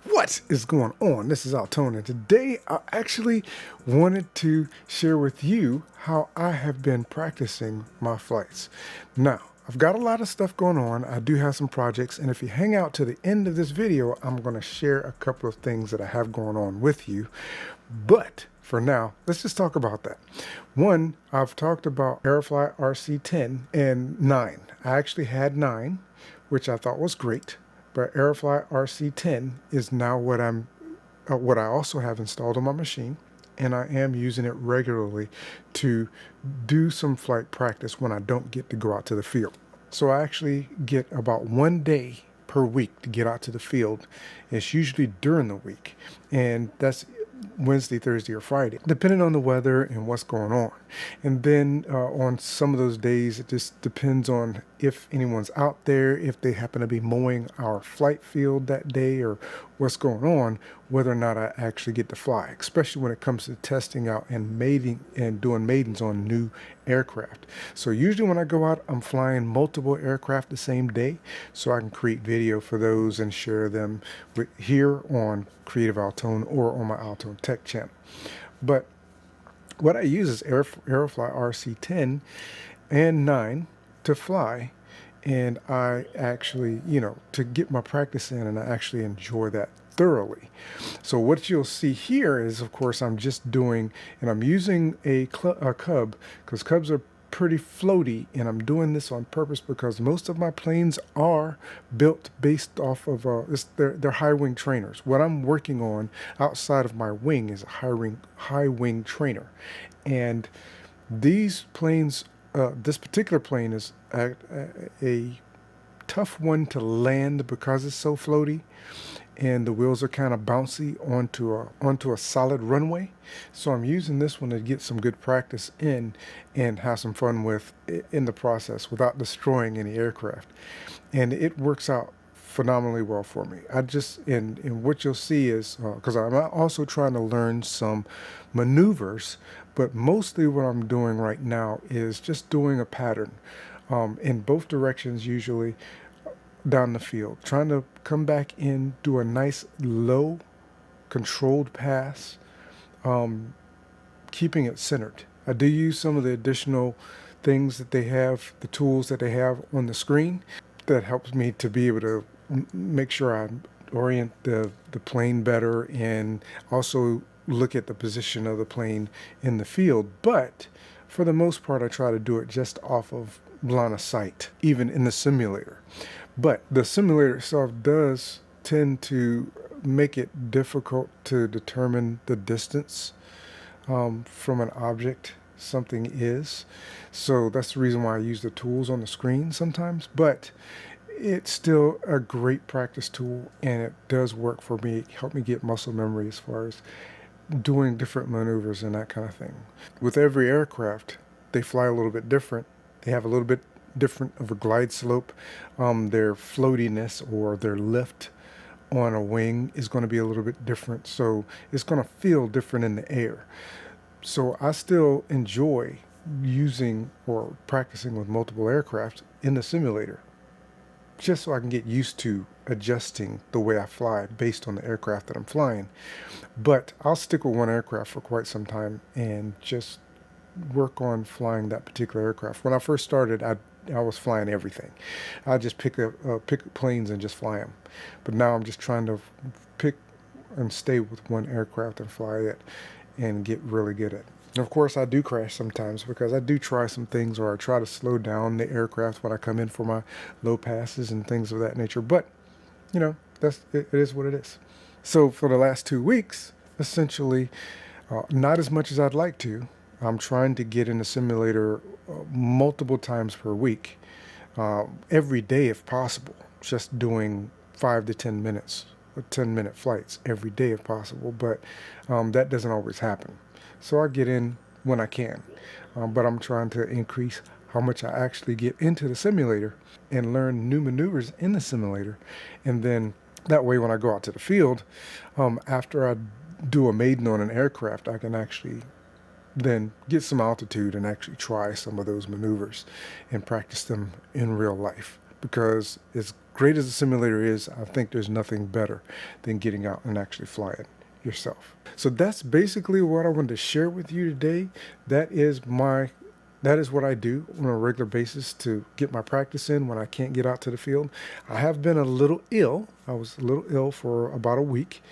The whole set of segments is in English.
What is going on? This is Altone, and today I actually wanted to share with you how I have been practicing my flights. Now, I've got a lot of stuff going on. I do have some projects, and if you hang out to the end of this video, I'm going to share a couple of things that I have going on with you. But for now, let's just talk about that. One, I've talked about Aerofly RC10 and 9. I actually had 9, which I thought was great. But Aerofly RC10 is now what I also have installed on my machine, and I am using it regularly to do some flight practice when I don't get to go out to the field. So I actually get about 1 day per week to get out to the field. It's usually during the week, and that's Wednesday, Thursday, or Friday, depending on the weather and what's going on. And then on some of those days, it just depends on if anyone's out there, if they happen to be mowing our flight field that day, or what's going on, whether or not I actually get to fly, especially when it comes to testing out and mating and doing maidens on new aircraft. So usually when I go out, I'm flying multiple aircraft the same day, so I can create video for those and share them here on Creative Altone or on my Altone Tech channel. But what I use is Aerofly RC10 and 9 to fly, and I actually, to get my practice in, and I actually enjoy that thoroughly. So what you'll see here is, of course, I'm just doing, and I'm using a Cub, because Cubs are pretty floaty, and I'm doing this on purpose because most of my planes are built based off of they're high wing trainers. What I'm working on outside of my wing is a high wing trainer, and these planes, this particular plane is a tough one to land because it's so floaty, and the wheels are kind of bouncy onto a solid runway. So I'm using this one to get some good practice in and have some fun with in the process without destroying any aircraft. And it works out phenomenally well for me. And what you'll see is, because I'm also trying to learn some maneuvers, but mostly what I'm doing right now is just doing a pattern in both directions, usually down the field, trying to come back in, do a nice low controlled pass, keeping it centered. I do use some of the additional things that they have, the tools that they have on the screen, that helps me to be able to make sure I orient the plane better, and also look at the position of the plane in the field. But for the most part, I try to do it just off of line of sight, even in the simulator. But the simulator itself does tend to make it difficult to determine the distance from an object something is. So that's the reason why I use the tools on the screen sometimes. But it's still a great practice tool, and it does work for me, help me get muscle memory as far as doing different maneuvers and that kind of thing. With every aircraft, they fly a little bit different. They have a little bit different of a glide slope. Their floatiness or their lift on a wing is going to be a little bit different, so it's going to feel different in the air. So I still enjoy using or practicing with multiple aircraft in the simulator, just so I can get used to adjusting the way I fly based on the aircraft that I'm flying. But I'll stick with one aircraft for quite some time and just work on flying that particular aircraft. When I first started, I was flying everything. I just pick planes and just fly them. But now I'm just trying to pick and stay with one aircraft and fly it and get really good at it. And of course, I do crash sometimes because I do try some things, or I try to slow down the aircraft when I come in for my low passes and things of that nature. But, it is what it is. So for the last 2 weeks, essentially, not as much as I'd like to, I'm trying to get in the simulator multiple times per week, every day if possible, just doing 5 to 10 minutes, 10-minute flights every day if possible. But that doesn't always happen. So I get in when I can, but I'm trying to increase how much I actually get into the simulator and learn new maneuvers in the simulator. And then that way, when I go out to the field, after I do a maiden on an aircraft, I can actually then get some altitude and actually try some of those maneuvers and practice them in real life, because it's great as the simulator is, I think there's nothing better than getting out and actually flying yourself. So that's basically what I wanted to share with you today. That is what I do on a regular basis to get my practice in when I can't get out to the field. I have been a little ill. I was a little ill for about a week,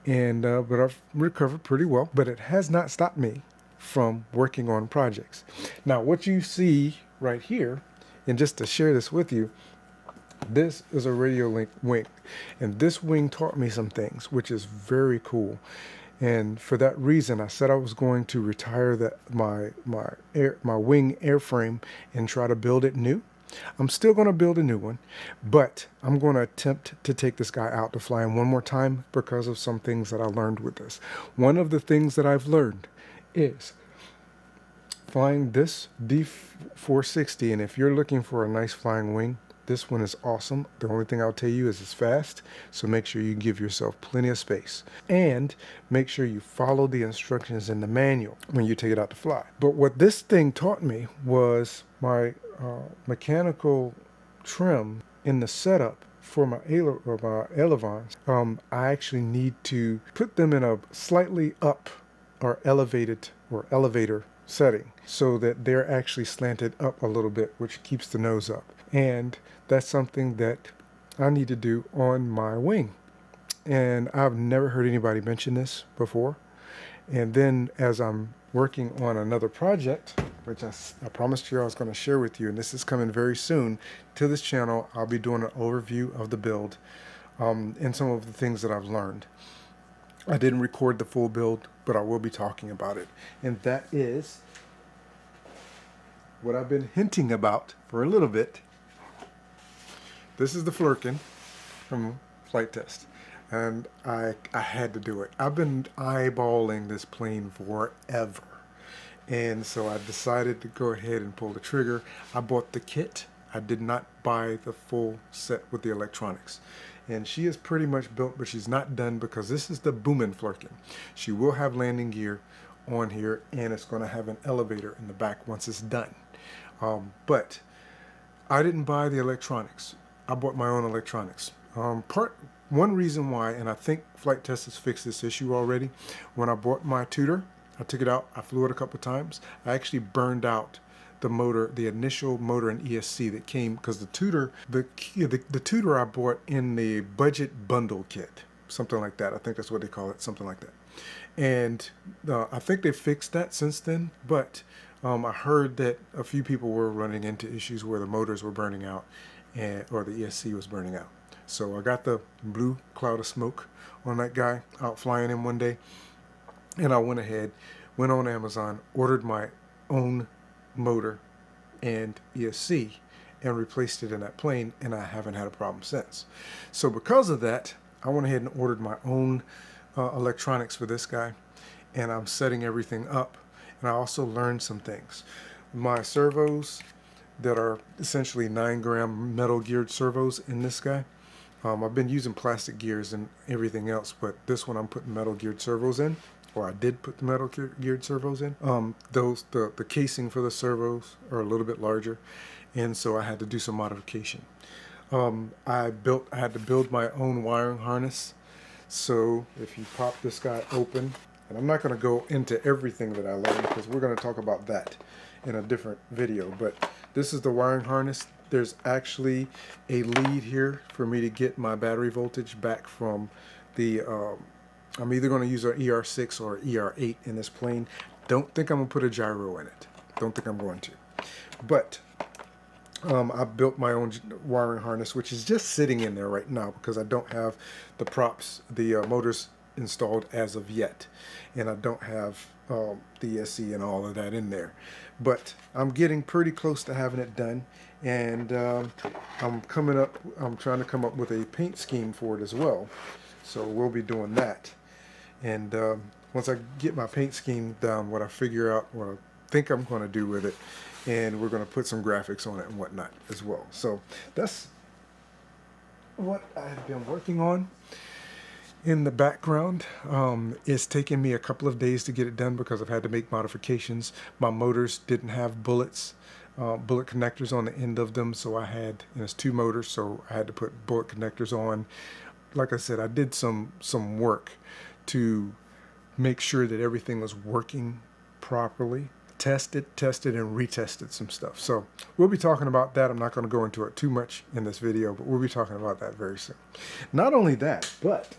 and but I've recovered pretty well. But it has not stopped me from working on projects. Now, what you see right here, and just to share this with you, this is a Radiolink wing, and this wing taught me some things, which is very cool. And for that reason, I said I was going to retire my wing airframe and try to build it new. I'm still going to build a new one, but I'm going to attempt to take this guy out to fly him one more time because of some things that I learned with this. One of the things that I've learned is flying this D460, and if you're looking for a nice flying wing, this one is awesome. The only thing I'll tell you is it's fast, so make sure you give yourself plenty of space. And make sure you follow the instructions in the manual when you take it out to fly. But what this thing taught me was my mechanical trim in the setup for my elevons. I actually need to put them in a slightly up or elevator setting so that they're actually slanted up a little bit, which keeps the nose up. And that's something that I need to do on my wing. And I've never heard anybody mention this before. And then as I'm working on another project, which I promised you I was going to share with you, and this is coming very soon to this channel, I'll be doing an overview of the build and some of the things that I've learned. I didn't record the full build, but I will be talking about it. And that is what I've been hinting about for a little bit. This is the Flurkin from Flight Test, and I had to do it. I've been eyeballing this plane forever, and so I decided to go ahead and pull the trigger. I bought the kit. I did not buy the full set with the electronics. And she is pretty much built, but she's not done because this is the Boomin Flurkin. She will have landing gear on here, and it's going to have an elevator in the back once it's done. But I didn't buy the electronics. I bought my own electronics. One reason why, and I think Flight Test has fixed this issue already, when I bought my tutor, I took it out, I flew it a couple of times. I actually burned out the motor, the initial motor and ESC that came, because the tutor I bought in the budget bundle kit, something like that. I think that's what they call it, something like that. And I think they fixed that since then, but I heard that a few people were running into issues where the motors were burning out or the ESC was burning out. So I got the blue cloud of smoke on that guy out flying him one day, and I went on Amazon, ordered my own motor and ESC and replaced it in that plane, and I haven't had a problem since. So because of that, I went ahead and ordered my own electronics for this guy, and I'm setting everything up. And I also learned some things. My servos that are essentially 9-gram metal geared servos in this guy, I've been using plastic gears and everything else, but this one I'm putting metal geared servos in, or I did put the metal geared servos in. The casing for the servos are a little bit larger, and so I had to do some modification. I had to build my own wiring harness. So if you pop this guy open, and I'm not going to go into everything that I learned because we're going to talk about that in a different video, but this is the wiring harness. There's actually a lead here for me to get my battery voltage back from the I'm either going to use an ER6 or ER8 in this plane. Don't think I'm going to put a gyro in it. Don't think I'm going to. But I built my own wiring harness, which is just sitting in there right now because I don't have the props, the motors installed as of yet, and I don't have the ESC and all of that in there. But I'm getting pretty close to having it done, and I'm trying to come up with a paint scheme for it as well. So we'll be doing that. And once I get my paint scheme down, what I figure out, what I think I'm going to do with it, and we're going to put some graphics on it and whatnot as well. So that's what I've been working on in the background. It's taken me a couple of days to get it done because I've had to make modifications. My motors didn't have bullets bullet connectors on the end of them. So I had, and it's 2 motors, so I had to put bullet connectors on. Like I said, I did some work to make sure that everything was working properly. Tested, and retested some stuff. So we'll be talking about that. I'm not going to go into it too much in this video, but we'll be talking about that very soon. Not only that, but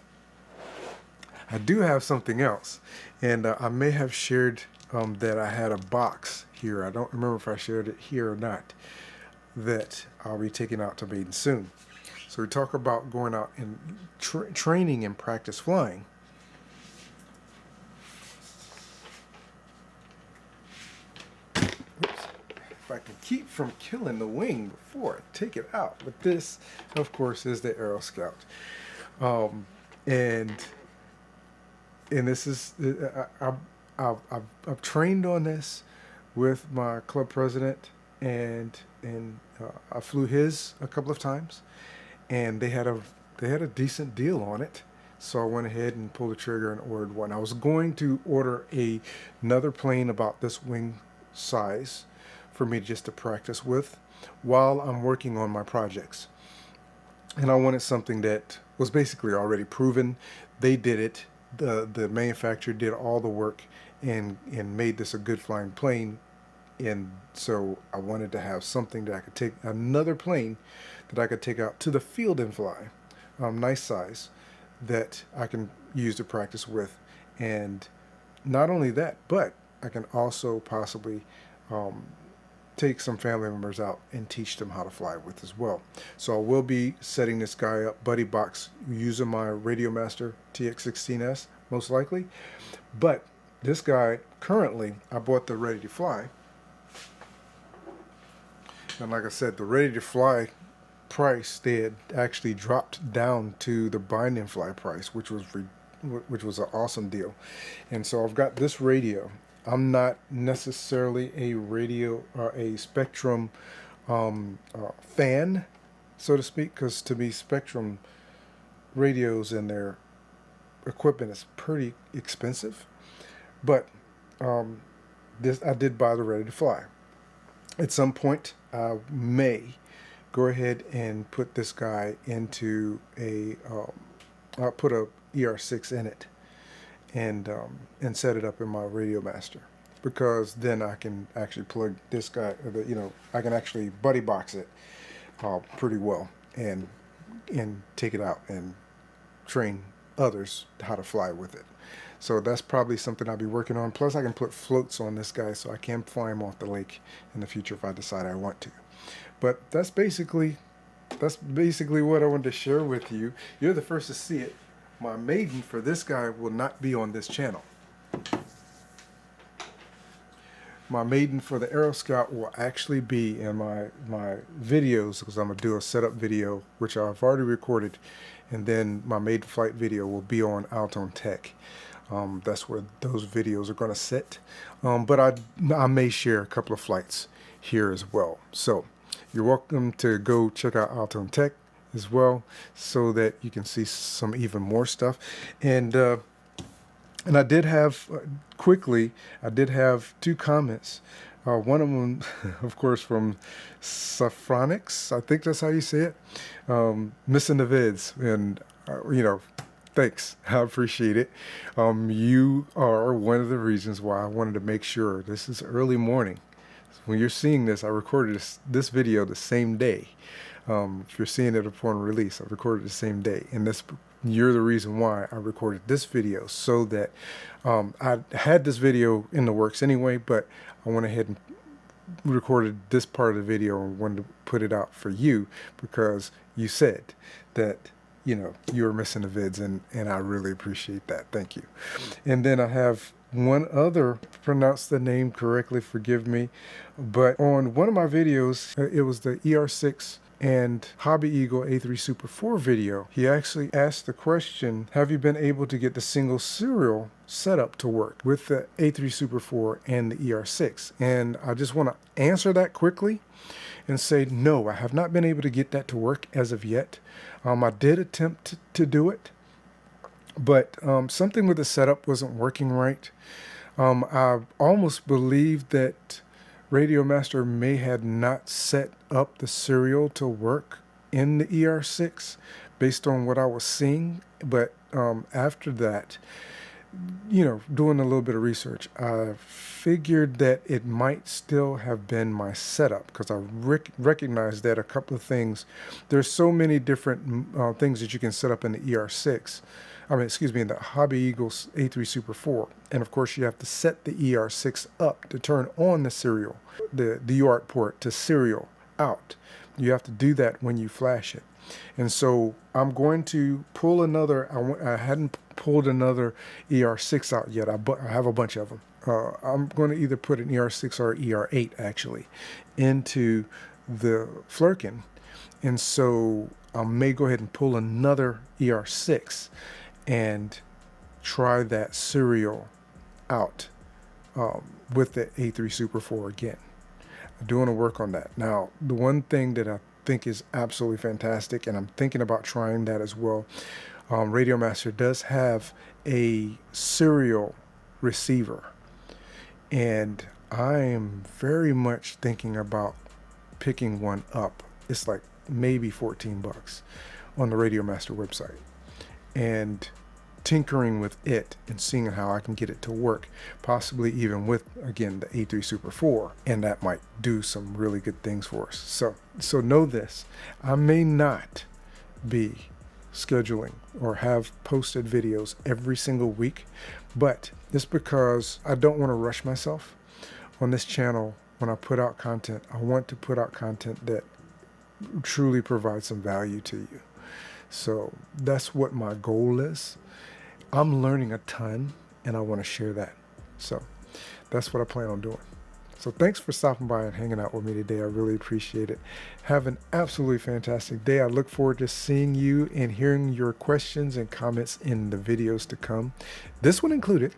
I do have something else. And I may have shared that I had a box here. I don't remember if I shared it here or not, that I'll be taking out to Maiden soon. So we talk about going out and training and practice flying. I can keep from killing the wing before I take it out. But this, of course, is the Aero Scout, and this is I've trained on this with my club president, and I flew his a couple of times, and they had a decent deal on it. So I went ahead and pulled the trigger and ordered one. I was going to order another plane about this wing size for me just to practice with while I'm working on my projects. And I wanted something that was basically already proven. They did it. The manufacturer did all the work and made this a good flying plane. And so I wanted to have something that I could take, another plane that I could take out to the field and fly, nice size, that I can use to practice with. And not only that, but I can also possibly take some family members out and teach them how to fly with as well. So I will be setting this guy up, buddy box, using my Radiomaster TX16S most likely. But this guy, currently, I bought the Ready to Fly. And like I said, the Ready to Fly price, they had actually dropped down to the Bind and Fly price, which was an awesome deal. And so I've got this radio. I'm not necessarily a radio or a Spektrum fan, so to speak, because to me, Spektrum radios and their equipment is pretty expensive. But this, I did buy the Ready to Fly. At some point, I may go ahead and put this guy into I'll put a ER6 in it, and set it up in my Radiomaster, because then I can actually plug this guy, I can actually buddy box it pretty well and take it out and train others how to fly with it. So that's probably something I'll be working on. Plus I can put floats on this guy so I can fly him off the lake in the future if I decide I want to. But that's basically what I wanted to share with you. You're the first to see it. My Maiden for this guy will not be on this channel. My Maiden for the Aero Scout will actually be in my videos, because I'm going to do a setup video, which I've already recorded, and then my Maiden flight video will be on Altone Tech. That's where those videos are going to sit. But I may share a couple of flights here as well. So you're welcome to go check out Altone Tech as well, so that you can see some even more stuff. And I did have, quickly, I did have 2 comments. One of them, of course, from Safronix, I think that's how you say it, missing the vids, and thanks, I appreciate it. You are one of the reasons why I wanted to make sure. This is early morning. When you're seeing this, I recorded this video the same day. If you're seeing it upon release, I recorded the same day, and you're the reason why I recorded this video, so that I had this video in the works anyway, but I went ahead and recorded this part of the video and wanted to put it out for you, because you said that you were missing the vids, and I really appreciate that. Thank you. And then I have one other, pronounce the name correctly, forgive me, but on one of my videos, it was the ER6 and Hobby Eagle A3 Super 4 video. He actually asked the question, have you been able to get the single serial setup to work with the A3 Super 4 and the ER6? And I just want to answer that quickly and say, no, I have not been able to get that to work as of yet. I did attempt to do it, but something with the setup wasn't working right. I almost believed that Radio Master may have not set up the serial to work in the ER6 based on what I was seeing, but after that, doing a little bit of research, I figured that it might still have been my setup because I recognized that a couple of things. There's so many different things that you can set up in the ER6. In the Hobby Eagle A3 Super 4. And of course, you have to set the ER6 up to turn on the serial, the UART port to serial out. You have to do that when you flash it. And so I'm going to pull another, I hadn't pulled another ER6 out yet. I have a bunch of them. I'm going to either put an ER6 or ER8 actually into the Flerken. And so I may go ahead and pull another ER6 and try that serial out with the A3 Super 4 again. I do want to work on that. Now, the one thing that I think is absolutely fantastic, and I'm thinking about trying that as well, Radio Master does have a serial receiver, and I am very much thinking about picking one up. It's like maybe $14 on the Radio Master website, and tinkering with it and seeing how I can get it to work, possibly even with, again, the A3 Super 4, and that might do some really good things for us. So know this, I may not be scheduling or have posted videos every single week, but it's because I don't want to rush myself on this channel. When I put out content, I want to put out content that truly provides some value to you. So that's what my goal is. I'm learning a ton, and I want to share that. So that's what I plan on doing. So thanks for stopping by and hanging out with me today. I really appreciate it. Have an absolutely fantastic day. I look forward to seeing you and hearing your questions and comments in the videos to come, this one included.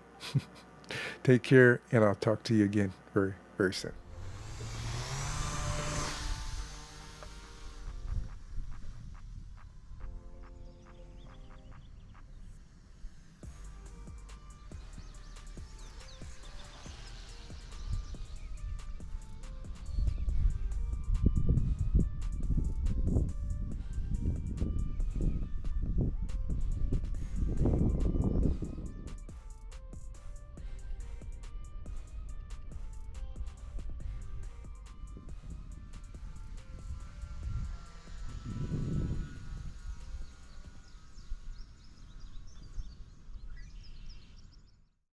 Take care, and I'll talk to you again very, very soon.